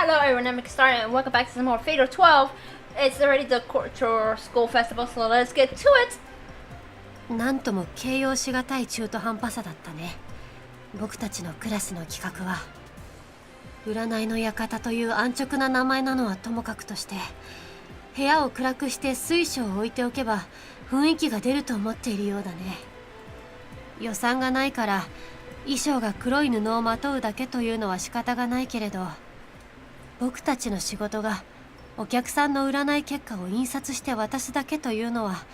Hello everyone, I'm Starting and welcome back to some more Fatal 12. It's already the cultural school festival, so let's get to it! なんとも形容しがたい中途半端さだったね。僕たちのクラスの企画は占いの館という安直な名前なのはともかくとして、部屋を暗くして水晶を置いておけば雰囲気が出ると思っているようだね。予算がないから衣装が黒い布をまとうだけというのは仕方がないけれど、僕たちの仕事がお客さんの占い結果を印刷して渡すだけというのは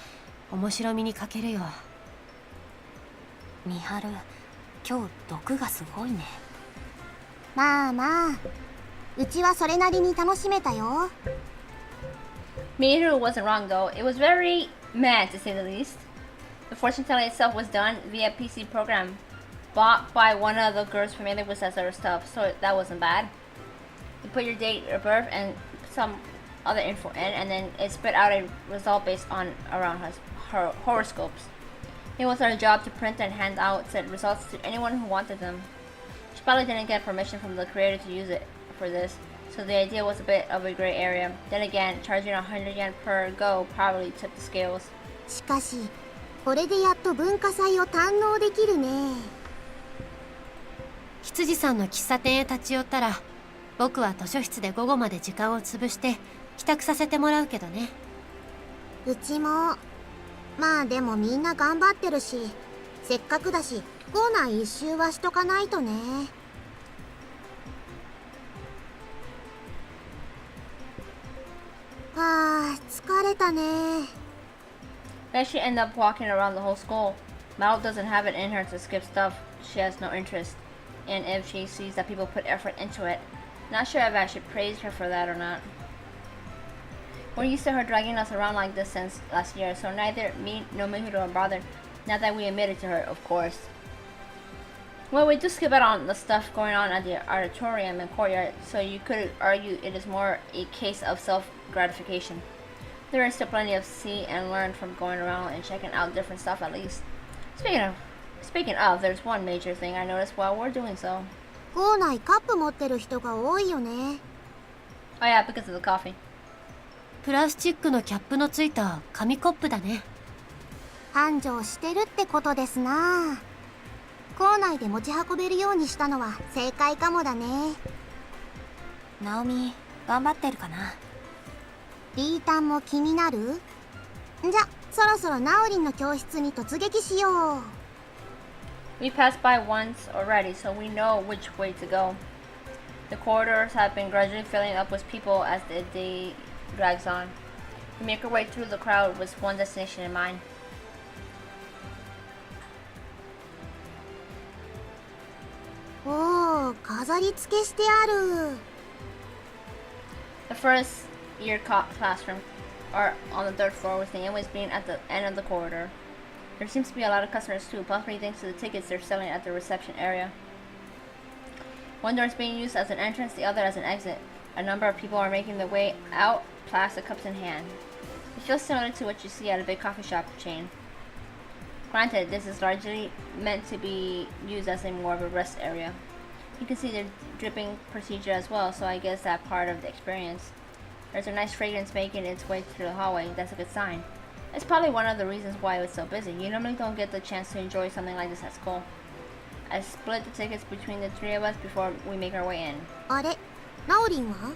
面白みに欠けるよ。みはる、今日毒がすごいね。まあまあ、うちはそれなりに楽しめたよ。Mihiru wasn't wrong though, it was very mad to say the least. The fortune telling itself was done via PC program, bought by one of the girls familiar with that sort of stuff, so that wasn't bad. You put your date of birth and some other info in, and then it spit out a result based on around her horoscopes. It was our job to print and hand out said results to anyone who wanted them. She probably didn't get permission from the creator to use it for this, so the idea was a bit of a gray area. Then again, charging 100 yen per go probably tipped the scales. しかし、これでやっと文化祭を堪能できるね。羊さんの喫茶店へ立ち寄ったら、僕は図書室で午後まで時間を潰して帰宅させてもらうけどね。うちも。まあでもみんな頑張ってるし、せっかくだし校内一周はしとかないとね。はあ、疲れたね。Then she ended up walking around the whole school. Mal doesn't have it in her to skip stuff she has no interest in if she sees that people put effort into it. Not sure if I should praise her for that or not. We're used to her dragging us around like this since last year, so neither me nor Mihiru are bothered. Not that we admit it to her, of course. Well, we do skip out on the stuff going on at the auditorium and courtyard, so you could argue it is more a case of self-gratification. There is still plenty of see and learn from going around and checking out different stuff at least. Speaking of, there's one major thing I noticed while we're doing so. 校内カップ持ってる人が多いよね。Oh yeah, because of the coffee. プラスチックのキャップのついた紙コップだね。繁盛してるってことですな。校内で持ち運べるようにしたのは正解かもだね。ナオミ、頑張ってるかな。リータンも気になる？じゃ、そろそろナオリンの教室に突撃しよう。We passed by once already, so we know which way to go. The corridors have been gradually filling up with people as the day drags on. We make our way through the crowd with one destination in mind. おー、飾り付けしてある。The first year classroom are on the third floor, with the inmates being at the end of the corridor. There seems to be a lot of customers too, possibly thanks to the tickets they're selling at the reception area. One door is being used as an entrance, the other as an exit. A number of people are making their way out, plastic cups in hand. It feels similar to what you see at a big coffee shop chain. Granted, this is largely meant to be used as a more of a rest area. You can see the dripping procedure as well, so I guess that's part of the experience. There's a nice fragrance making its way through the hallway. That's a good sign. It's probably one of the reasons why it's so busy. You normally don't get the chance to enjoy something like this at school. I split the tickets between the three of us before we make our way in. あれ、ナオリンは？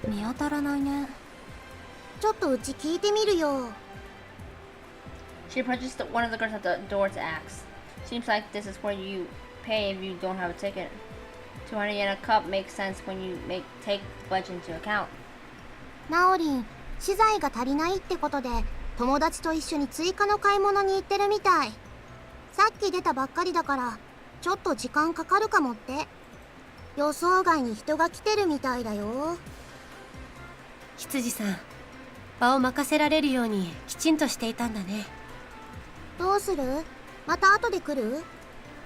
見当たらないね。ちょっとうち聞いてみるよ。She approaches one of the girls at the door to ask. Seems like this is where you pay if you don't have a ticket. 200 yen a cup makes sense when you take budget into account. ナオリン、資材が足りないってことで友達と一緒に追加の買い物に行ってるみたい。さっき出たばっかりだからちょっと時間かかるかもって。予想外に人が来てるみたいだよ。羊さん、場を任せられるようにきちんとしていたんだね。どうする？また後で来る？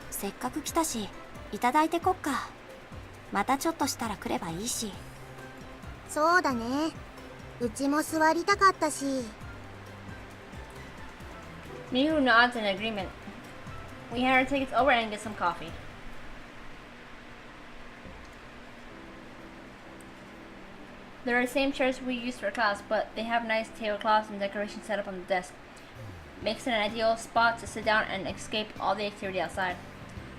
せっかく来たし、いただいてこっか。またちょっとしたら来ればいいし。そうだね。うちも座りたかったし。Mihiru nods in agreement. We hand our tickets over and get some coffee. They're the same chairs we use for class, but they have nice tablecloths and decorations set up on the desk. Makes it an ideal spot to sit down and escape all the activity outside.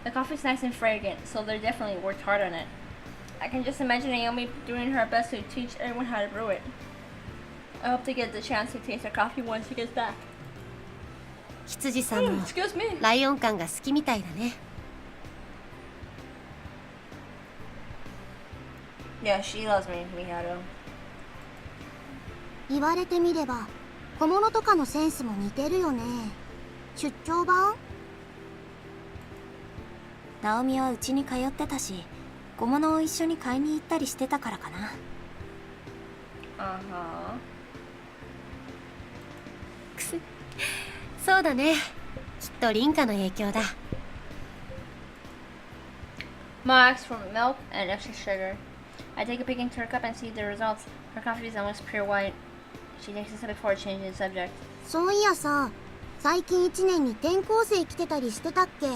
The coffee's nice and fragrant, so they definitely worked hard on it. I can just imagine Naomi doing her best to teach everyone how to brew it. I hope to get the chance to taste her coffee once she gets back. 羊さんも Excuse me. ライオン感が好きみたいだね。 Yeah, she loves me, Miharu. 言われてみれば小物とかのセンスも似てるよね。出張版？ナオミはうちに通ってたし、小物を一緒に買いに行ったりしてたからかな。Uh-huh. そうだね。きっとリンカの影響だ。Ma asks for milk and extra sugar. I take a peek into her cup and see the results. Her coffee is almost pure white. She takes a sip before changing the subject. そういやさ、最近1年に転校生来てたりしてたっけ？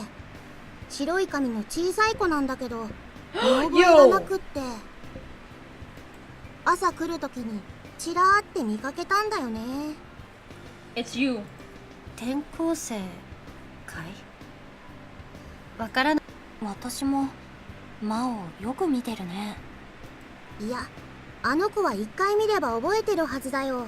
白い髪の小さい子なんだけど見覚えがなくって。朝来る時にちらーって見かけたんだよね。 It's you. 転校生かい？わからない。私もマオよく見てるね。いや、あの子は一回見れば覚えてるはずだよ。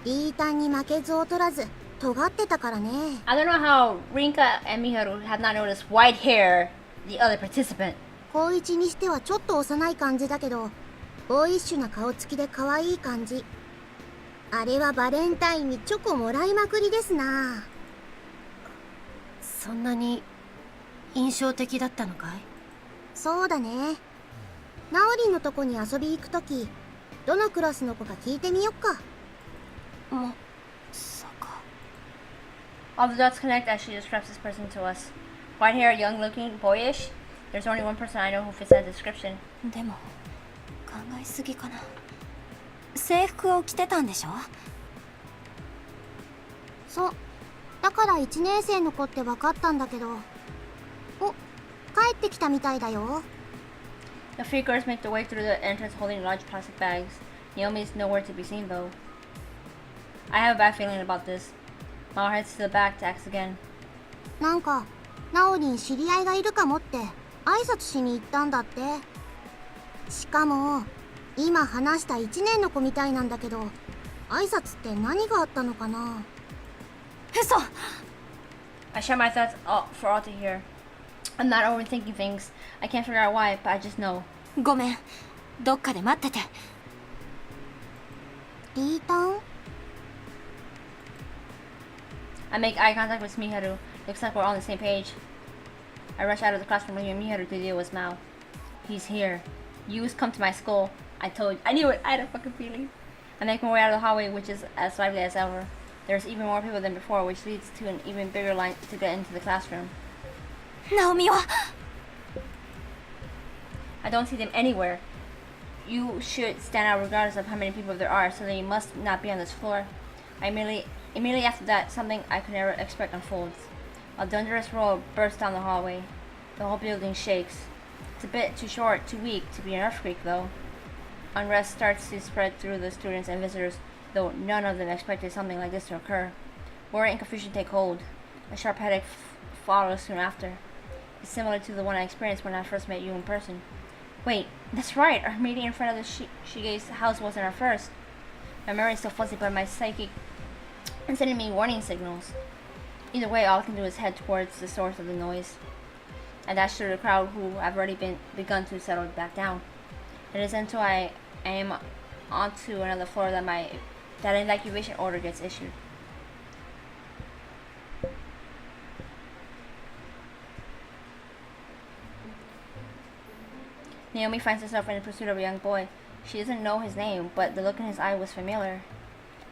リータンに負けず劣らず尖ってたからね。 I don't know how Rinka and Miharu have not noticed white hair, the other participant. 高一にしてはちょっと幼い感じだけどボーイッシュな顔つきで可愛い感じ。あれはバレンタインにチョコもらいまくりですな。そんなに印象的だったのかい？そうだね。ナオリンのとこに遊び行くときどのクラスの子か聞いてみよっか。まさか。 All the dots connect as she describes this person to us. White hair, young looking, boyish. There's only one person I know who fits that description. でも考えすぎかな。制服を着てたんでしょ？そう。だから1年生の子って分かったんだけど。お、帰ってきたみたいだよ。 The three girls make their way through the entrance holding large plastic bags. Naomi is nowhere to be seen though. I have a bad feeling about this. Mao heads to the back to ask again. なんかナオリン知り合いがいるかもって挨拶しに行ったんだって。しかも今話した1年の子みたいなんだけど挨拶って何があったのかな。嘘！ I share my thoughts for all to hear. I'm not overthinking things. I can't figure out why, but I just know. ごめん。どっかで待ってて。リータン？ I make eye contact with Miharu. Looks like we're on the same page. I rush out of the classroom leaving Miharu to deal with Mao. He's here. You's come to my school. I told you. I knew it. I had a fucking feeling. I make my way out of the hallway, which is as lively as ever. There's even more people than before, which leads to an even bigger line to get into the classroom. ナオミは？ I don't see them anywhere. You should stand out regardless of how many people there are, so they must not be on this floor. Immediately after that, something I could never expect unfolds. A thunderous roar bursts down the hallway. The whole building shakes. It's a bit too short, too weak to be an earthquake, though. Unrest starts to spread through the students and visitors, though none of them expected something like this to occur. Worry and confusion take hold. A sharp headache follows soon after. It's similar to the one I experienced when I first met you in person. Wait, that's right. Our meeting in front of the Shige's house wasn't our first. My memory is still fuzzy, but my psychic is sending me warning signals. Either way, all I can do is head towards the source of the noise. I dash through the crowd who have already begun to settle back down. It is until I am onto another floor that an evacuation order gets issued. Naomi finds herself in the pursuit of a young boy. She doesn't know his name, but the look in his eye was familiar.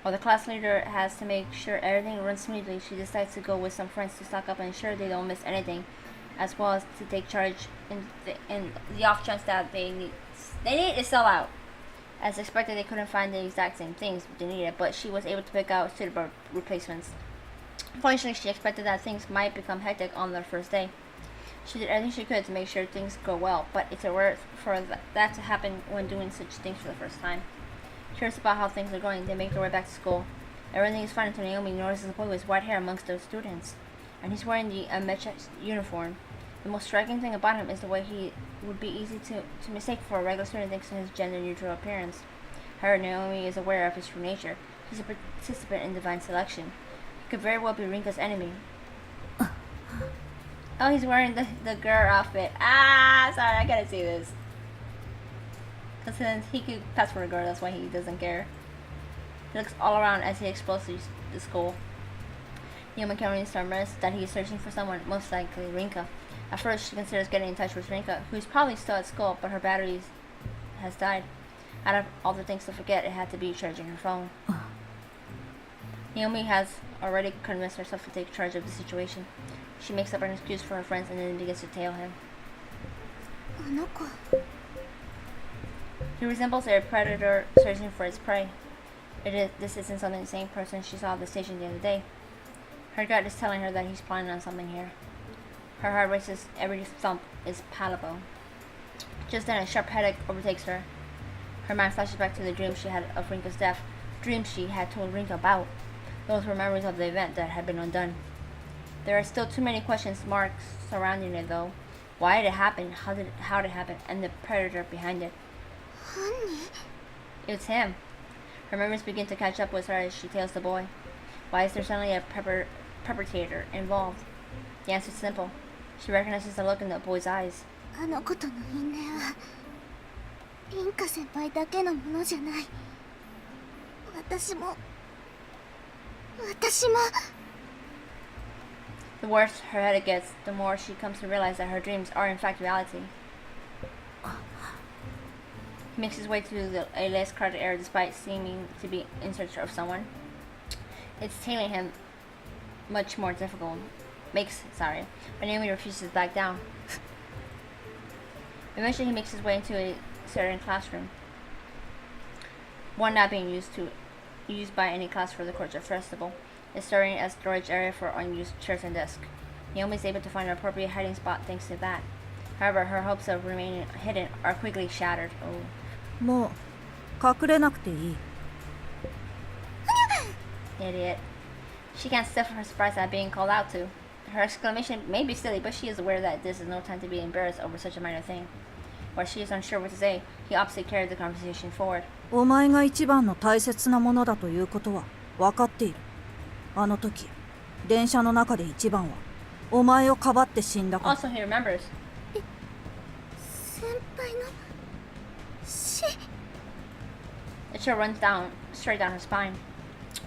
While the class leader has to make sure everything runs smoothly, she decides to go with some friends to stock up and ensure they don't miss anything, as well as to take charge in the off chance that they need to sell out. As expected, they couldn't find the exact same things they needed, but she was able to pick out suitable replacements. Fortunately, she expected that things might become hectic on their first day. She did everything she could to make sure things go well, but it's rare for that to happen when doing such things for the first time. Curious about how things are going, they make their way back to school. Everything is fine until Naomi notices a boy with white hair amongst the students, and he's wearing the mecha uniform. The most striking thing about him is the way he would be easy to mistake for a regular student thanks to his gender-neutral appearance. However, Naomi is aware of his true nature. He's a participant in divine selection. He could very well be Rinka's enemy. Oh, he's wearing the girl outfit. Ah, sorry, I gotta see this. Because since he could pass for a girl, that's why he doesn't care. He looks all around as he explores the school. Naomi can only surmise that he is searching for someone, most likely Rinka. At first, she considers getting in touch with Rinka, who is probably still at school, but her battery has died. Out of all the things to forget, it had to be charging her phone. Naomi has already convinced herself to take charge of the situation. She makes up an excuse for her friends and then begins to tail him. He resembles a predator searching for its prey. This isn't something the same person she saw at the station the other day. Her gut is telling her that he's planning on something here. Her heart races, every thump is palpable. Just then a sharp headache overtakes her. Her mind flashes back to the dreams she had of Rinka's death, dreams she had told Rinka about. Those were memories of the event that had been undone. There are still too many question marks surrounding it though. Why did it happen? How did it happen? And the predator behind it. It's him. Her memories begin to catch up with her as she tails the boy. Why is there suddenly a perpetrator involved? The answer is simple. She recognizes the look in the boy's eyes. あの子との因縁はリンカ先輩だけのものじゃない。私も The worse her headache gets, the more she comes to realize that her dreams are in fact reality. He makes his way through a less crowded area despite seeming to be in search of someone. It's tailing him much more difficult. But Naomi refuses to back down. Eventually he makes his way into a certain classroom. One not being used by any class for the Culture Festival. It's serving as storage area for unused chairs and desks. Naomi is able to find an appropriate hiding spot thanks to that. However, her hopes of remaining hidden are quickly shattered. Oh. もう隠れなくていい。 Idiot. She can't stifle her surprise at being called out to. Her exclamation may be silly, but she is aware that this is no time to be embarrassed over such a minor thing. While she is unsure what to say, he opts to carry the conversation forward. お前が一番の大切なものだということは分かっている。あの時、電車の中で一番はお前をかばって死んだから。 Also, he remembers. 先輩の死 The chill runs straight down her spine.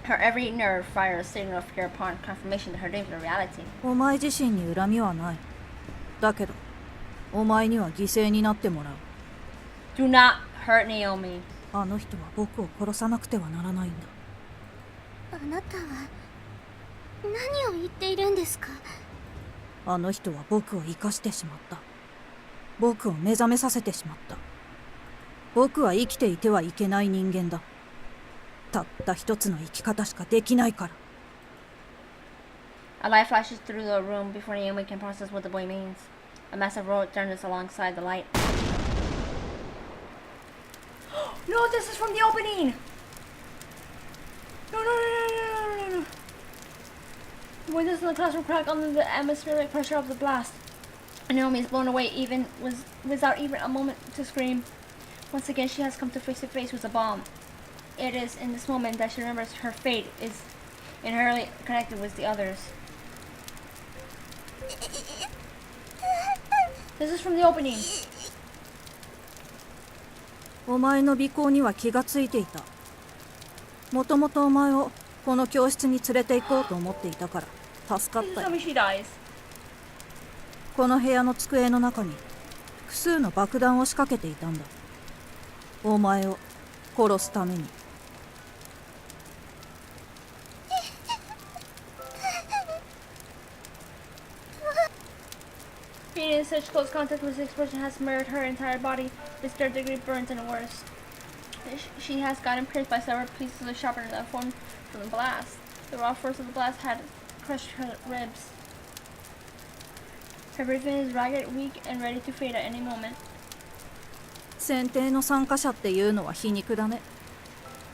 Her every nerve fires a signal of fear upon confirmation that her dreams are reality. お前自身に恨みはない。だけど、お前には犠牲になってもらう。 Do not hurt Naomi. あの人は僕を殺さなくてはならないんだ。あなたは何を言っているんですか？あの人は僕を生かしてしまった。僕を目覚めさせてしまった。僕は生きていてはいけない人間だ。たった一つの生き方しかできないから。 A light flashes through the room before Naomi can process what the boy means. A massive road turns alongside the light. No, this is from the opening! No. The windows in the classroom crack under the atmospheric pressure of the blast. Naomi is blown away without even a moment to scream. Once again, she has come to face with a bomb. It is in this moment that she remembers her fate is inherently connected with the others. This is from the opening. お前の尾行には気がついていた。もともとお前をこの教室に連れて行こうと思っていたから助かったよ。 Tell me she dies. この部屋の机の中に複数の爆弾を仕掛けていたんだ。お前を殺すために。 Being in such close contact with the explosion has smeared her entire body with third-degree burns and worse. She has gotten pierced by several pieces of sharpener that formed from the blast. The raw force of the blast had crushed her ribs. Everything is ragged, weak, and ready to fade at any moment. 選定の参加者っていうのは皮肉だね。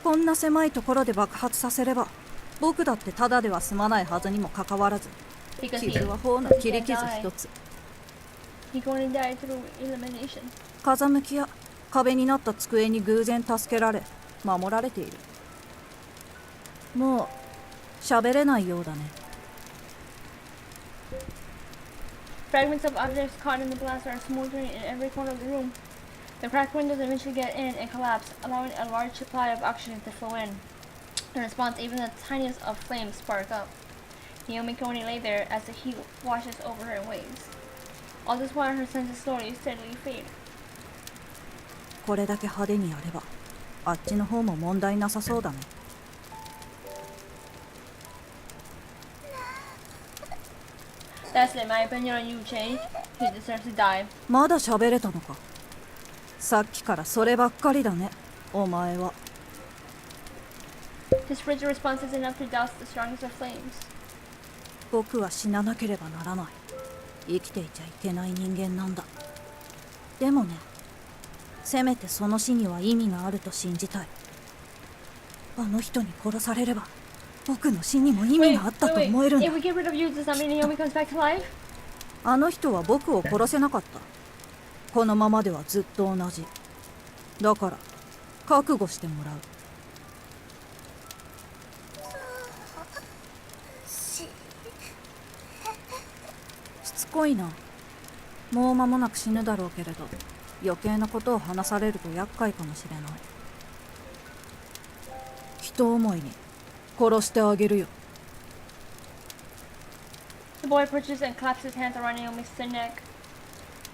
こんな狭いところで爆発させれば僕だってただでは済まないはずにもかかわらず、 Because 傷は頬の切り傷一つ。 he can only die through elimination. 風向きや壁になった机に偶然助けられ守られている。もう喋れないようだね。 Fragments of objects caught in the blast are smoldering in every corner of the room. The cracked windows eventually get in and collapse, allowing a large supply of oxygen to flow in. In response, even the tiniest of flames spark up. Naomi can only lay there as the heat washes over her in waves. All this while, her senses slowly, steadily fade. これだけ派手にやればあっちの方も問題なさそうだね。 That's it, my opinion on you changed. He deserves to die. まだ喋れたのか。さっきからそればっかりだね、お前は。 His frigid response is enough to douse the strongest of flames. 僕は死ななければならない。生きていちゃいけない人間なんだ。でもね、せめてその死には意味があると信じたい。あの人に殺されれば僕の死にも意味があったと思えるんだ。 If we get rid of you, does that mean Naomi comes back to life? あの人は僕を殺せなかった。このままではずっと同じ。だから覚悟してもらう。しつこいな。もう間もなく死ぬだろうけれど、余計なことを話されると厄介かもしれない。人思いに殺してあげるよ。 The boy approaches and claps his hands around Naomi's thin neck.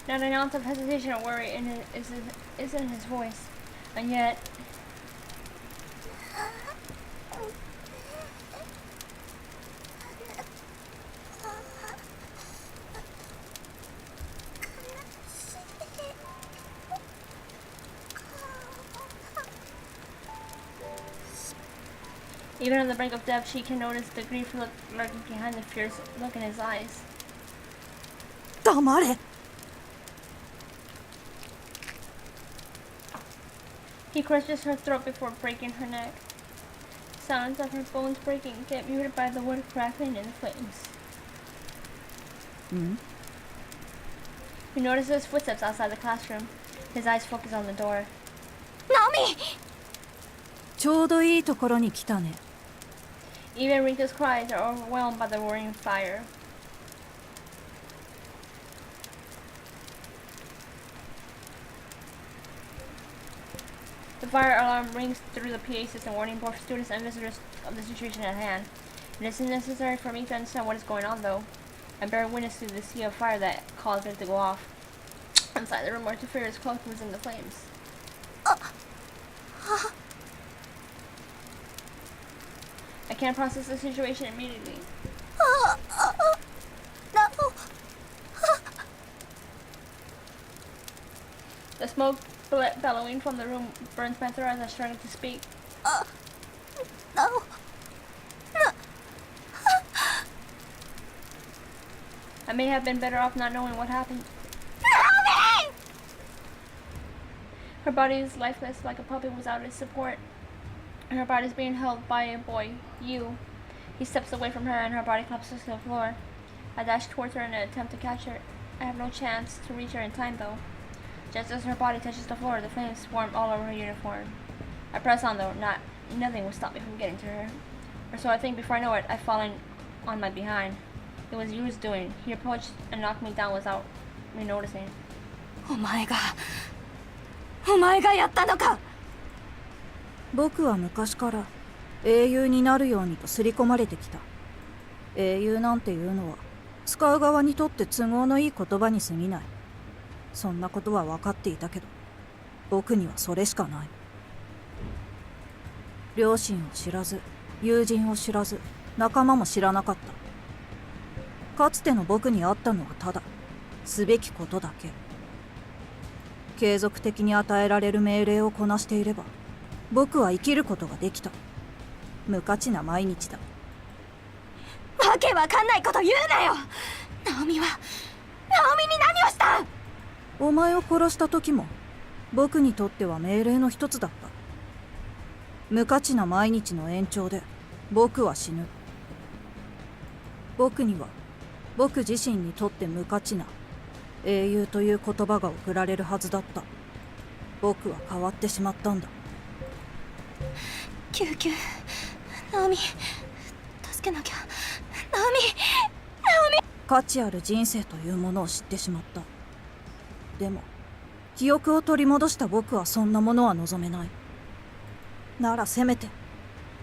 Not an ounce of hesitation or worry is in his voice, and yet even on the brink of death, she can notice the grief look lurking behind the fierce look in his eyes. 黙れ。 He crushes her throat before breaking her neck. Sounds of her bones breaking get muted by the wood crackling in the flames. ん？ He notices footsteps outside the classroom. His eyes focus on the door. Naomi! ちょうどいいところに来たね。 Even Rinka's cries are overwhelmed by the roaring fire. The fire alarm rings through the PA system, warning both students and visitors of the situation at hand. It isn't necessary for me to understand what is going on, though. I bear witness to the sea of fire that caused it to go off. Inside the room where Teferi's cloak was in the flames. I can't process the situation immediately. No! The smoke bellowing from the room burns my throat as I struggle to speak. No! I may have been better off not knowing what happened. Naomi! Her body is lifeless, like a puppet without its support. And her body is being held by a boy, you. He steps away from her and her body collapses to the floor. I dash towards her in an attempt to catch her. I have no chance to reach her in time, though. Just as her body touches the floor, the flames swarm all over her uniform. I press on, though. Nothing will stop me from getting to her. Or so I think. Before I know it, I've fallen on my behind. It was Yu's doing. He approached and knocked me down without me noticing. お前がやったのか。僕は昔から英雄になるようにと刷り込まれてきた。英雄なんていうのは使う側にとって都合のいい言葉に過ぎない。そんなことは分かっていたけど、僕にはそれしかない。両親を知らず、友人を知らず、仲間も知らなかった。かつての僕にあったのはただすべきことだけ。継続的に与えられる命令をこなしていれば僕は生きることができた。無価値な毎日だ。わけわかんないこと言うなよ。ナオミはナオミに何をした？お前を殺した時も僕にとっては命令の一つだった。無価値な毎日の延長で僕は死ぬ。僕には僕自身にとって無価値な英雄という言葉が送られるはずだった。僕は変わってしまったんだ。救急。ナオミ、助けなきゃ。ナオミ。価値ある人生というものを知ってしまった。でも記憶を取り戻した僕はそんなものは望めない。ならせめて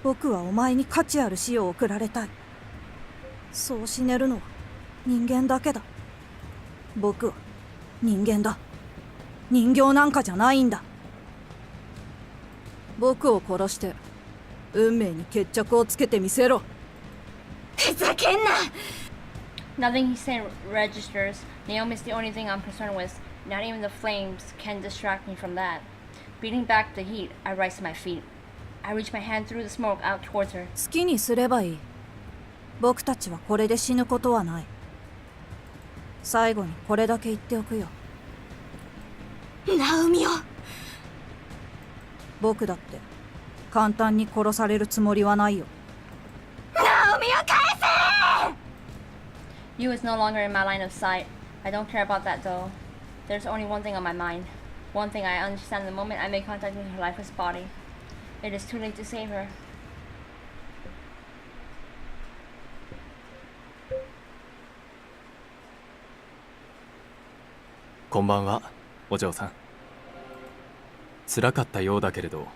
僕はお前に価値ある死を送られたい。そう死ねるのは人間だけだ。僕は人間だ。人形なんかじゃないんだ。僕を殺して運命に決着をつけてみせろ。ふざけんな。 Nothing he said registers. Naomi's the only thing I'm concerned with. Not even the flames can distract me from that. Beating back the heat, I rise to my feet. I reach my hand through the smoke out towards her. 好きにすればいい。僕たちはこれで死ぬことはない。最後にこれだけ言っておくよ。ナオミを。僕だって簡単に殺されるつもりはないよ。ナオミを返せ。 You is no longer in my line of sight. I don't care about that though. There's only one thing on my mind. One thing I understand the moment I make contact with her lifeless body. It is too late to save her. こんばんは、お嬢さん。辛かったようだけれど、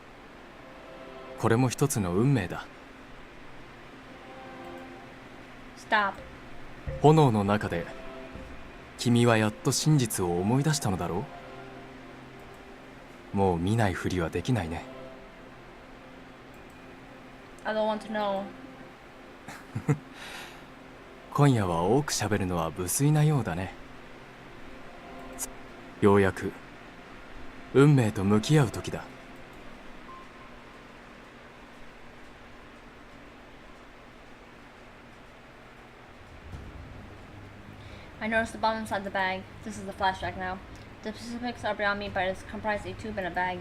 これも一つの運命だ。 Stop. 炎の中で君はやっと真実を思い出したのだろう。もう見ないふりはできないね。 I don't want to know. 今夜は多く喋るのは無粋なようだね。ようやく運命と向き合う時だ。 I noticed the bomb inside the bag. This is the flashback now. The specifics are beyond me, but it comprised a tube and a bag.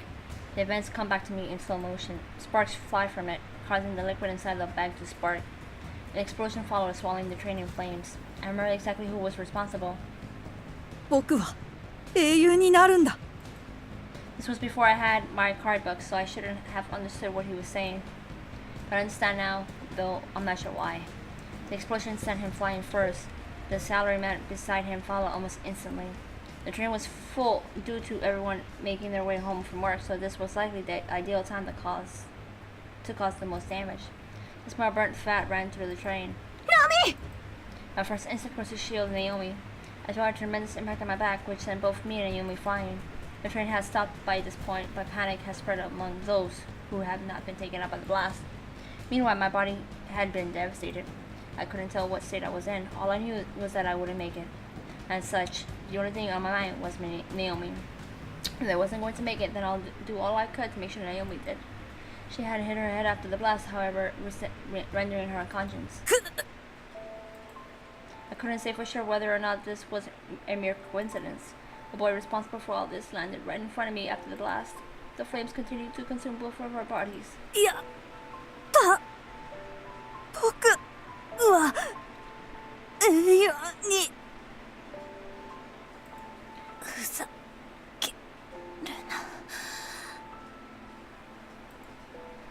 The events come back to me in slow motion. Sparks fly from it, causing the liquid inside the bag to spark. An explosion followed, swallowing the train in flames. I remember exactly who was responsible. 僕は英雄になるんだ。 This was before I had my card book, so I shouldn't have understood what he was saying. But I understand now, though I'm not sure why. The explosion sent him flying first. The salaryman beside him followed almost instantly. The train was full due to everyone making their way home from work, so this was likely the ideal time to cause the most damage. The smell of burnt fat ran through the train. Naomi! My first instinct was to shield Naomi. I felt a tremendous impact on my back, which sent both me and Naomi flying. The train had stopped by this point, but panic had spread among those who had not been taken out by the blast. Meanwhile, my body had been devastated. I couldn't tell what state I was in. All I knew was that I wouldn't make it. As such, the only thing on my mind was Naomi. If I wasn't going to make it, then I'll do all I could to make sure Naomi did. She had hit her head after the blast, however, rendering her unconscious. I couldn't say for sure whether or not this was a mere coincidence. The boy responsible for all this landed right in front of me after the blast. The flames continued to consume both of our bodies. やった僕は英雄にふざけるな。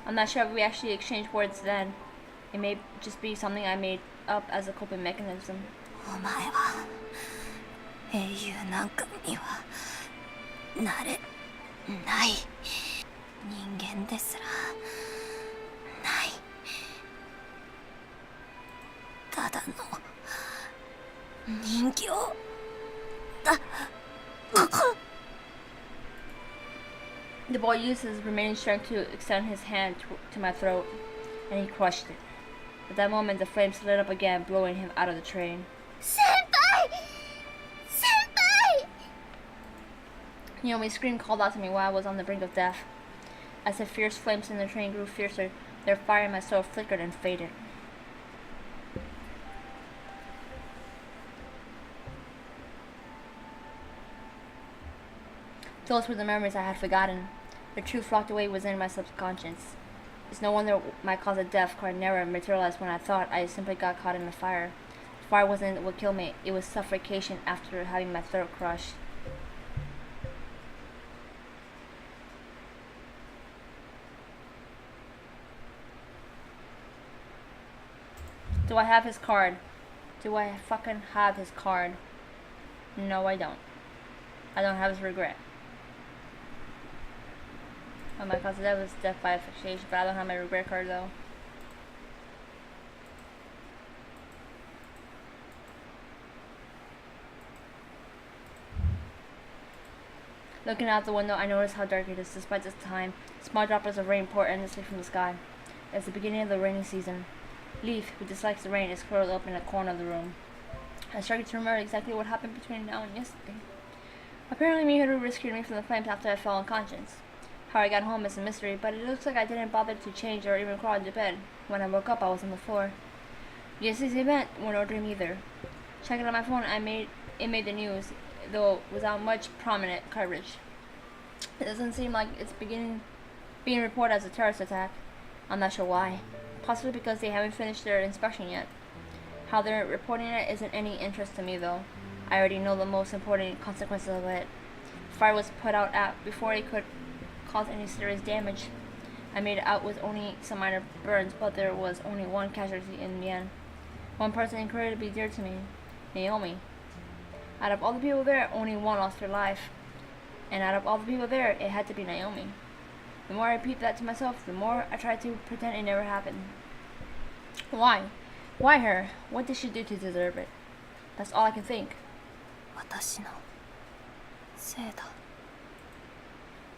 I'm not sure if we actually exchanged words then. It may just be something I made up as a coping mechanism. お前は英雄なんかにはなれない。人間ですらない。ただの人形だ。 The boy used his remaining strength to extend his hand to my throat, and he crushed it. At that moment, the flames lit up again, blowing him out of the train. 先輩先輩 Naomi's scream called out to me while I was on the brink of death. As the fierce flames in the train grew fiercer, their fire in my soul flickered and faded. Those were the memories I had forgotten. The truth locked away was in my subconscious. It's no wonder my cause of death card never materialized when I thought I simply got caught in the fire. The fire wasn't what killed me, it was suffocation after having my throat crushed. Do I have his card? Do I fucking have his card? No, I don't. I don't have his regret. Oh, my cause of death was death by asphyxiation, but I don't have my regret card though. Looking out the window, I noticed how dark it is. Despite this time, small droplets of rain pour endlessly from the sky. It's the beginning of the rainy season. Leaf, who dislikes the rain, is curled up in a corner of the room. I struggled to remember exactly what happened between now and yesterday. Apparently, Miharu rescued me from the flames after I fell unconscious. How I got home is a mystery, but it looks like I didn't bother to change or even crawl into bed. When I woke up, I was on the floor. Yesterday's event were no dream either. Checking on my phone, it made the news, though without much prominent coverage. It doesn't seem like it's being reported as a terrorist attack. I'm not sure why. Possibly because they haven't finished their inspection yet. How they're reporting it isn't any interest to me though. I already know the most important consequences of it. The fire was put out before it could cause any serious damage. I made it out with only some minor burns, but there was only one casualty in the end. One person incredibly dear to me, Naomi. Out of all the people there, only one lost her life. And out of all the people there, it had to be Naomi. The more I repeat that to myself, the more I try to pretend it never happened. Why? Why her? What did she do to deserve it? That's all I can think. 私のせいだ。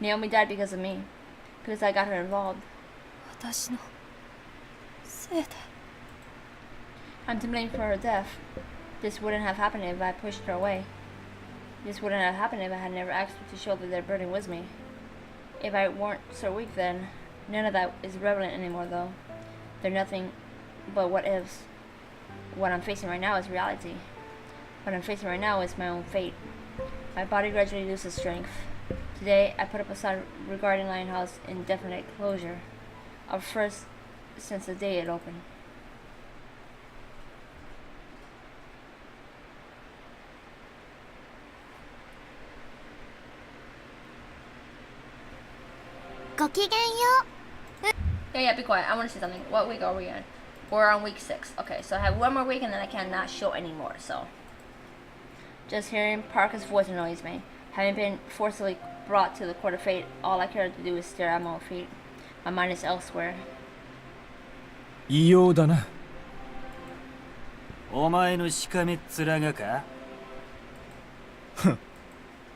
Naomi died because of me. Because I got her involved. 私のせいで。 I'm to blame for her death. This wouldn't have happened if I pushed her away. This wouldn't have happened if I had never asked her to shoulder their burden with me. If I weren't so weak then, none of that is relevant anymore though. They're nothing but what ifs. What I'm facing right now is reality. What I'm facing right now is my own fate. My body gradually loses strength. Today, I put up a sign regarding Lionhouse indefinite closure. Our first since the day it opened. Yeah, be quiet. I want to say something. What week are we in? We're on week 6. Okay, so I have one more week and then I cannot show anymore, so. Just hearing Parker's voice annoys me. Having been forcibly brought to the court of fate, all I care to do is stare at my own feet. My mind is elsewhere. 異様だな。お前のしかめっ面がか？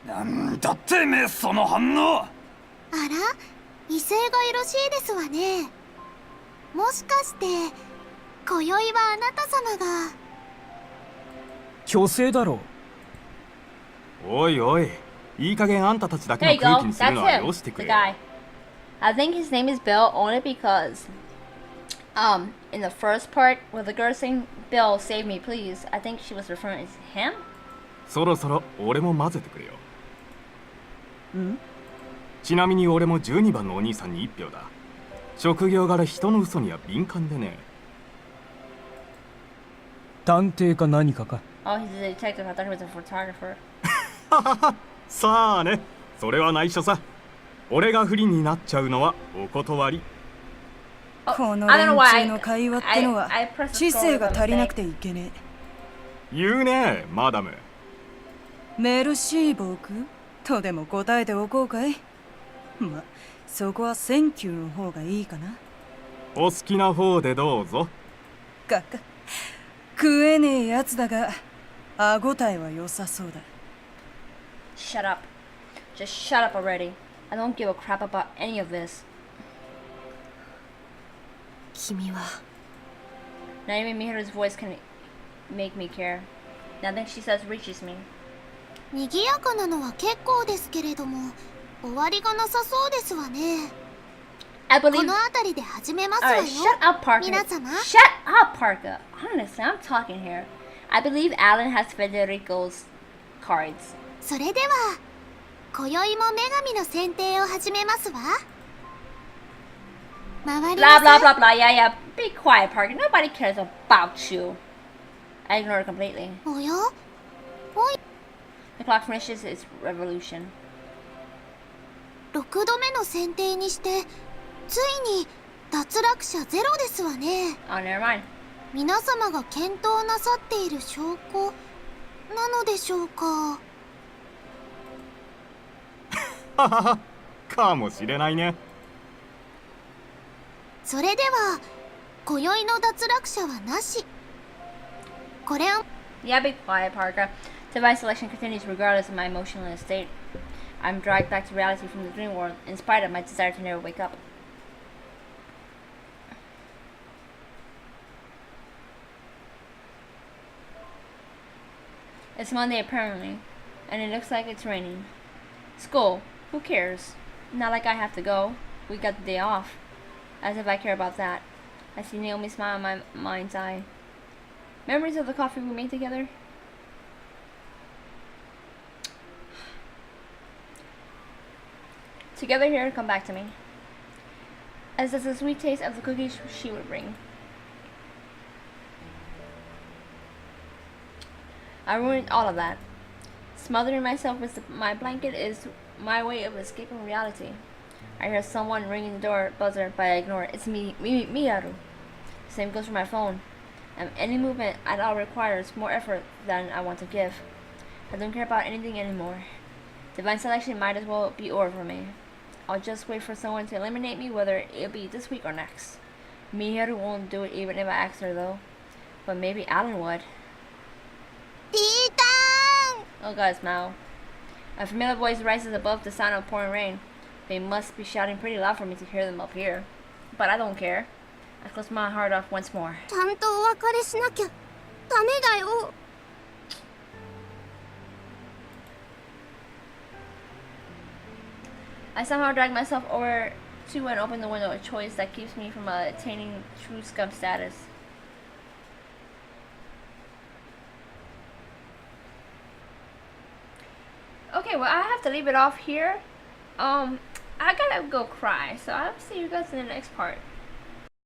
なんだってめえその反応！あら、威勢がよろしいですわね。もしかして今宵はあなた様が。虚勢だろう。おいおい、いい加減あんたたちだけ There の you 空 go. 気にする That's のは him. よしてく The れ。guy. I think his name is Bill only because in the first part where the girl saying Bill save me please, I think she was referring to him. そろそろ俺も混ぜてくれよ。ん？ちなみに俺も12番のお兄さんに1票だ。職業柄人の嘘には敏感でね。探偵か何かか。Oh, he's a detective. I thought he was a photographer. さあね、それは内緒さ。俺が不倫になっちゃうのはお断り。この I don't know 連 why 中の会話ってのは I pressed the 知 scroll 性 by が足りな mistake. くていけね言うね、マダム。え。メルシー僕とでも答えておこうかい。ま、そこはセンキューの方がいいかな。お好きな方でどうぞ。かか食えねえやつだが歯ごたえは良さそうだ。 Shut up. Just shut up already. I don't give a crap about any of this. 君は Not even Miharu's voice can make me care. Nothing she says reaches me. 賑やかなのは結構ですけれども、終わりがなさそうですわね。 I こ believe. の辺りで始めますわ Alright, よ。 shut up, Parker. 皆様。 Shut up, Parker. Honestly, I'm talking here. I believe Alan has Federico's cards. それでは今宵も女神の選定を始めますわ。周り Blah の blah さ blah blah. Yeah, yeah. Be quiet, Parker. Nobody cares about you. I ignore it completely. おや The clock finishes its revolution. 6度目の選定にしてついに脱落者ゼロですわね。 Oh, never mind. 皆様が検討なさっている証拠なのでしょうか。かもしれないね。それでは今宵の脱落者はなし。これを Yeah, be quiet, Parker. Device selection continues regardless of my emotional state. I'm dragged back to reality from the dream world, in spite of my desire to never wake up. It's Monday apparently, and it looks like it's raining. School, who cares? Not like I have to go. We got the day off. As if I care about that. I see Naomi smile in my mind's eye. Memories of the coffee we made together? Together here, come back to me. As does the sweet taste of the cookies she would bring. I ruined all of that. Smothering myself with my blanket is my way of escaping reality. I hear someone ringing the door buzzer, but I ignore it. It's Miyaru. Same goes for my phone. And any movement at all requires more effort than I want to give. I don't care about anything anymore. Divine selection might as well be over for me. I'll just wait for someone to eliminate me, whether it'll be this week or next. Miyaru won't do it even if I ask her though. But maybe Alan would. ピータ Oh God's mouth. A familiar voice rises above the sound of pouring rain. They must be shouting pretty loud for me to hear them up here. But I don't care. I close my heart off once more. ーンちゃんとお別れしなきゃダメだよ。 I somehow drag myself over to and open the window, a choice that keeps me from attaining true scum status. Okay, well I have to leave it off here. I gotta go cry, so I'll see you guys in the next part.